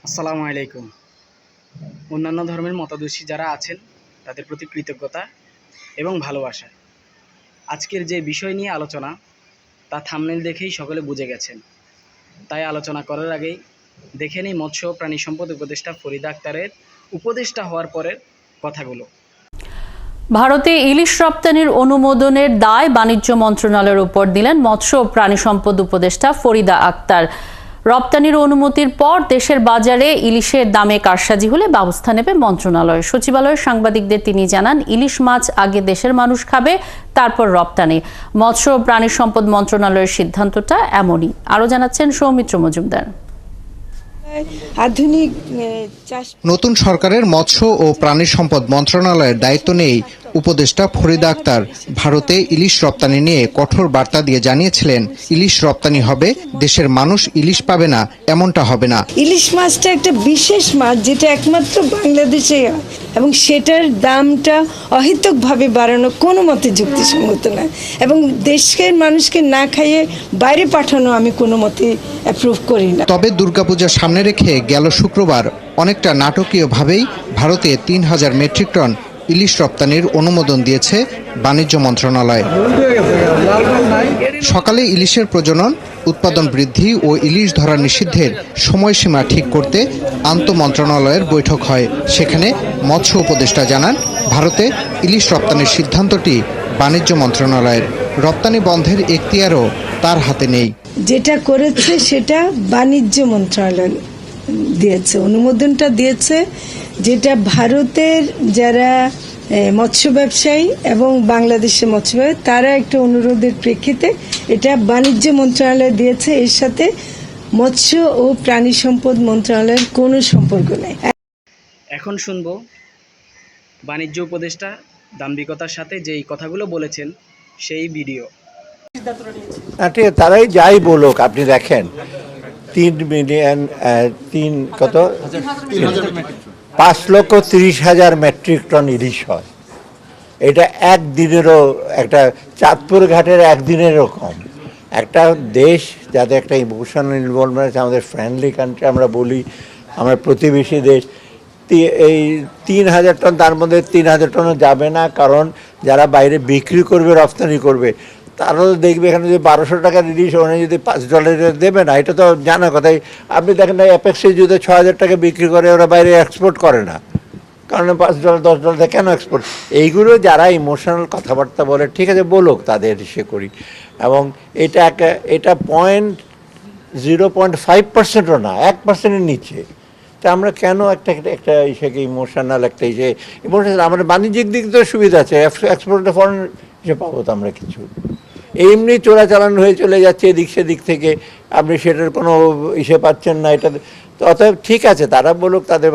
আসসালামু আলাইকুম। অন্যান্য ধর্মের মতাদর্শী যারা আছেন তাদের প্রতি কৃতজ্ঞতা এবং ভালোবাসা। আজকের যে বিষয় নিয়ে আলোচনা তা থাম্বনেল দেখেই সকলে বুঝে গেছেন। তাই আলোচনা করার আগেই দেখে নিই মৎস্য ও প্রাণী সম্পদ উপদেষ্টা ফরিদা আক্তারের উপদেষ্টা হওয়ার পরের কথাগুলো। ভারতে ইলিশ রপ্তানির অনুমোদনের দায় বাণিজ্য মন্ত্রণালয়ের উপর দিলেন মৎস্য ও প্রাণী সম্পদ উপদেষ্টা ফরিদা আক্তার। রপ্তানির অনুমতির পর দেশের বাজারে ইলিশের দামে কারসাজি হলে ব্যবস্থা নেবে মন্ত্রণালয়। সচিবালয়ের সাংবাদিকদের তিনি জানান, ইলিশ মাছ আগে দেশের মানুষ খাবে, তারপর রপ্তানি। মৎস্য ও প্রাণী সম্পদ মন্ত্রণালয়ের সিদ্ধান্তটা এমনই। আরও জানাচ্ছেন সৌমিত্র মজুমদার। আধুনিক নতুন সরকারের মৎস্য ও প্রাণী সম্পদ মন্ত্রণালয়ের দায়িত্ব নেই উপদেষ্টা ফরিদা আক্তার। ভারতে ইলিশ রপ্তানি নিয়ে কঠোর বার্তা দিয়ে জানিয়েছিলেন, ইলিশ রপ্তানি হবে, দেশের মানুষ ইলিশ পাবে না, এমনটা হবে না। ইলিশ মাছটা একটা বিশেষ মাছ, যেটা একমাত্র বাংলাদেশে হয়, এবং সেটার দামটা অহেতুকভাবে বাড়ানো কোনো মতে যুক্তিসঙ্গত না, এবং দেশের মানুষকে না খাইয়ে বাইরে পাঠানো আমি কোনো মতে অ্যাপ্রুভ করি না। তবে দুর্গাপূজা সামনে রেখে গেল শুক্রবার অনেকটা নাটকীয়ভাবেই ভারতে ৩,০০০ মেট্রিক টন ইলিশ রপ্তানির অনুমোদন দিয়েছে বাণিজ্য মন্ত্রণালয়। সকালে ইলিশের প্রজনন, উৎপাদন বৃদ্ধি ও ইলিশ ধরা নিষিদ্ধের সময়সীমা ঠিক করতে আন্তঃমন্ত্রণালয়ের বৈঠক হয়। সেখানে মৎস্য উপদেষ্টা জানান, ভারতে ইলিশ রপ্তানির সিদ্ধান্তটি বাণিজ্য মন্ত্রণালয়ের, রপ্তানি বন্ধের এখতিয়ারও তার হাতে নেই। যেটা করেছে সেটা বাণিজ্য মন্ত্রণালয় দিয়েছে, অনুমোদনটা দিয়েছে, যেটা ভারতের যারা মৎস্য ব্যবসায়ী এবং বাংলাদেশের মৎস্য ব্যবসায়ী তারা একটা অনুরোধের প্রেক্ষিতে এটা বাণিজ্য মন্ত্রণালয় দিয়েছে। এর সাথে মৎস্য ও প্রাণী সম্পদ মন্ত্রণালয়ের কোনো সম্পর্ক নেই। এখন শুনবো বাণিজ্য উপদেষ্টা দাম্ভিকতার সাথে যেই কথাগুলো বলেছেন সেই ভিডিও। তারাই যাই বলুক, আপনি দেখেন 5,30,000 মেট্রিক টন ইলিশ হয়। এটা একদিনেরও, একটা চাঁদপুর ঘাটের একদিনেরও কম। একটা দেশ যাতে একটা ইমোশনাল ইনভলভমেন্ট আছে, আমাদের ফ্রেন্ডলি কান্ট্রি আমরা বলি, আমরা প্রতিবেশী দেশ, এই 3,000 টন, তার মধ্যে 3,000 টনও যাবে না, কারণ যারা বাইরে বিক্রি করবে, রপ্তানি করবে, তারা তো দেখবে এখানে যদি 1200 টাকা ইলিশ ওখানে যদি $5 দেবে না, এটা তো জানা কথাই। আপনি দেখেন না, অ্যাপেক্সে যদি 6,000 টাকা বিক্রি করে, ওরা বাইরে এক্সপোর্ট করে না, কারণ $5 $10 কেন এক্সপোর্ট? এইগুলো যারা ইমোশনাল কথাবার্তা বলে, ঠিক আছে বলুক, তাদের সে করি। এবং এটা 0.5%ও না, 1%-এর নিচে। তা আমরা কেন একটা ইসেকে ইমোশনাল ইমোশনাল, আমাদের বাণিজ্যিক দিক তো সুবিধা আছে, এক্সপোর্টে ফরেন হিসেবে পাবো তো আমরা কিছু। এমনি চোরাচালান হয়ে চলে যাচ্ছে এদিক সেদিক থেকে, আপনি সেটার কোনো ইসে পাচ্ছেন না। এটা তো অতএব ঠিক আছে, তারা বলুক তাদের,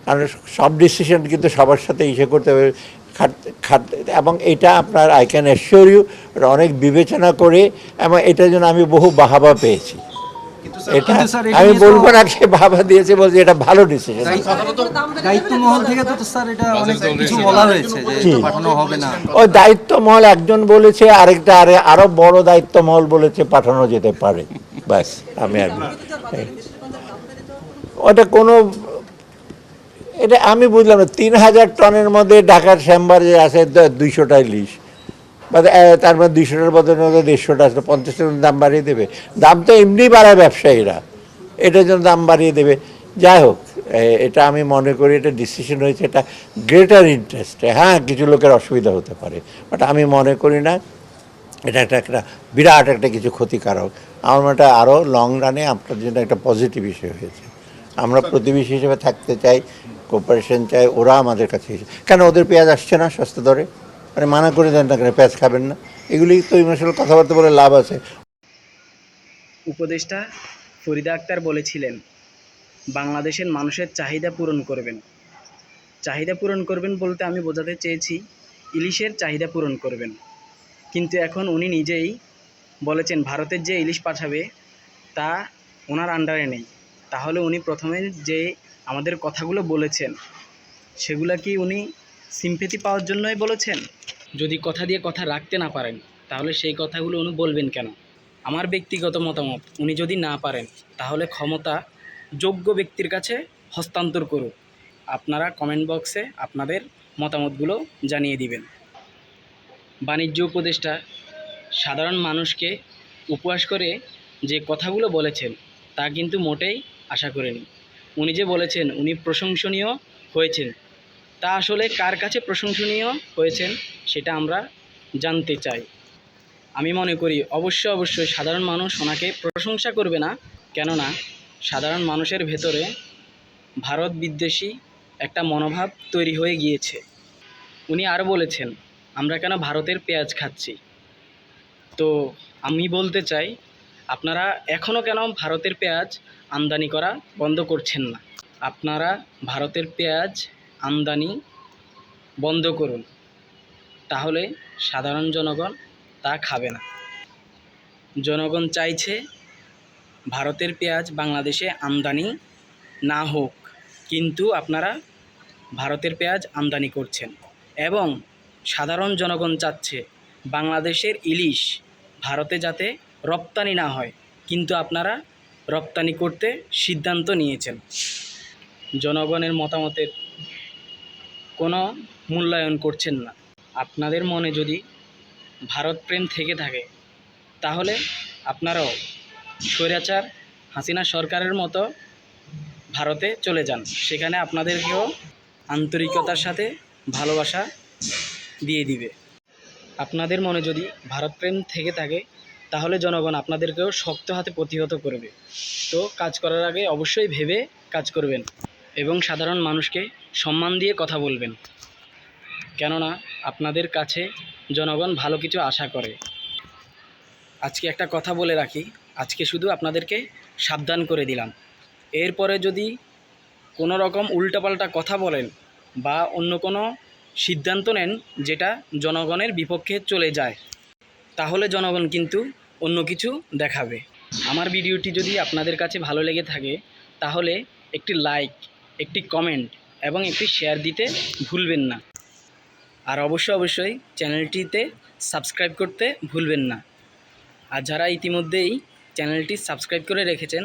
কারণ সব ডিসিশন কিন্তু সবার সাথে করতে হবে এবং এটা আপনার আই ক্যান অ্যাসিওর ইউ অনেক বিবেচনা করে, এবং এটার জন্য আমি বহু বাহাবা পেয়েছি। এটা আমি বলবো না সে বাবা দিয়েছে, বলছে এটা ভালো ডিসিশন। দায়িত্ব মহল থেকে তো স্যার এটা অনেক কিছু বলা হয়েছে যে পাঠানো হবে না। ওই দায়িত্ব মহল একজন বলেছে, আরেকটা আরো বড় দায়িত্ব মহল বলেছে পাঠানো যেতে পারে। ব্যাস, আমি আর ওটা কোনো, এটা আমি বুঝলাম না। 3,000 টনের মধ্যে ঢাকার চেম্বার যে আছে 200টা ইলিশ, বা তার মধ্যে 200টার বদলে 150টা আসলে 50 টাকার দাম বাড়িয়ে দেবে। দাম তো এমনি বাড়ায় ব্যবসায়ীরা, এটার জন্য দাম বাড়িয়ে দেবে। যাই হোক, এটা আমি মনে করি এটা ডিসিশন হয়েছে, এটা গ্রেটার ইন্টারেস্টে। হ্যাঁ, কিছু লোকের অসুবিধা হতে পারে, বাট আমি মনে করি না এটা একটা বিরাট একটা কিছু ক্ষতিকারক। আমার মনে হয় আরও লং রানে আপনার জন্য একটা পজিটিভ ইস্যু হয়েছে। আমরা প্রতিবেশী হিসেবে থাকতে চাই, কোঅপারেশন চাই, ওরা আমাদের কাছে কেন ওদের পেঁয়াজ আসছে না সস্তা দরে, মানে মানা করে দেন না কেন, পেঁয়াজ খাবেন না? এগুলি তো ইমোশনাল কথাবার্তা বলে লাভ আছে। উপদেষ্টা ফরিদা আক্তার বলেছিলেন, বাংলাদেশের মানুষের চাহিদা পূরণ করবেন। চাহিদা পূরণ করবেন বলতে আমি বোঝাতে চেয়েছি ইলিশের চাহিদা পূরণ করবেন। কিন্তু এখন উনি নিজেই বলেছেন ভারতের যে ইলিশ পাঠাবে তা ওনার আন্ডারে নেই। তাহলে উনি প্রথমে যে আমাদের কথাগুলো বলেছেন সেগুলো কি উনি সিম্পেথি পাওয়ার জন্যই বলেছেন? যদি কথা দিয়ে কথা রাখতে না পারেন তাহলে সেই কথাগুলো উনি বলবেন কেন? আমার ব্যক্তিগত মতামত, উনি যদি না পারেন তাহলে ক্ষমতা যোগ্য ব্যক্তির কাছে হস্তান্তর করুক। আপনারা কমেন্ট বক্সে আপনাদের মতামতগুলো জানিয়ে দিবেন। বাণিজ্য উপদেষ্টা সাধারণ মানুষকে উপহাস করে যে কথাগুলো বলেছেন তা কিন্তু মোটেই আশা করিনি। উনি যে বলেছেন উনি প্রশংসনীয় হয়েছেন, তা আসলে কার কাছে প্রশংসনীয় হয়েছেন সেটা আমরা জানতে চাই। আমি মনে করি অবশ্যই সাধারণ মানুষ ওনাকে প্রশংসা করবে না, কেননা সাধারণ মানুষের ভেতরে ভারত বিদ্বেষী একটা মনোভাব তৈরি হয়ে গিয়েছে। উনি আরও বলেছেন আমরা কেন ভারতের পেঁয়াজ খাচ্ছি। তো আমি বলতে চাই আপনারা এখনও কেন ভারতের পেঁয়াজ আমদানি করা বন্ধ করছেন না? আপনারা ভারতের পেঁয়াজ আমদানি বন্ধ করুন, তাহলে সাধারণ জনগণ তা খাবে না। জনগণ চাইছে ভারতের পেঁয়াজ বাংলাদেশে আমদানি না হোক, কিন্তু আপনারা ভারতের পেঁয়াজ আমদানি করছেন। এবং সাধারণ জনগণ চাচ্ছে বাংলাদেশের ইলিশ ভারতে যাতে রপ্তানি না হয়, কিন্তু আপনারা রপ্তানি করতে সিদ্ধান্ত নিয়েছেন। জনগণের মতামতের কোনো মূল্যায়ন করছেন না। আপনাদের মনে যদি ভারত প্রেম থেকে থাকে তাহলে আপনারাও স্বৈরাচার হাসিনা সরকারের মতো ভারতে চলে যান, সেখানে আপনাদেরকেও আন্তরিকতার সাথে ভালোবাসা দিয়ে দিবে। আপনাদের মনে যদি ভারত প্রেম থেকে থাকে তাহলে জনগণ আপনাদেরকেও শক্ত হাতে প্রতিহত করবে। তো কাজ করার আগে অবশ্যই ভেবে কাজ করবেন এবং সাধারণ মানুষকে সম্মান দিয়ে কথা বলবেন, কেননা আপনাদের কাছে জনগণ ভালো কিছু আশা করে। আজকে একটা কথা বলে রাখি, আজকে শুধু আপনাদেরকে সাবধান করে দিলাম। এরপরে যদি কোনো রকম উল্টাপাল্টা কথা বলেন বা অন্য কোনো সিদ্ধান্ত নেন যেটা জনগণের বিপক্ষে চলে যায়, তাহলে জনগণ কিন্তু অন্য কিছু দেখাবে। আমার ভিডিওটি যদি আপনাদের কাছে ভালো লেগে থাকে তাহলে একটি লাইক, একটি কমেন্ট এবং একটি শেয়ার দিতে ভুলবেন না। আর অবশ্যই চ্যানেলটিতে সাবস্ক্রাইব করতে ভুলবেন না। আর যারা ইতিমধ্যেই চ্যানেলটি সাবস্ক্রাইব করে রেখেছেন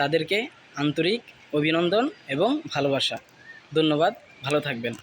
তাদেরকে আন্তরিক অভিনন্দন এবং ভালোবাসা। ধন্যবাদ, ভালো থাকবেন।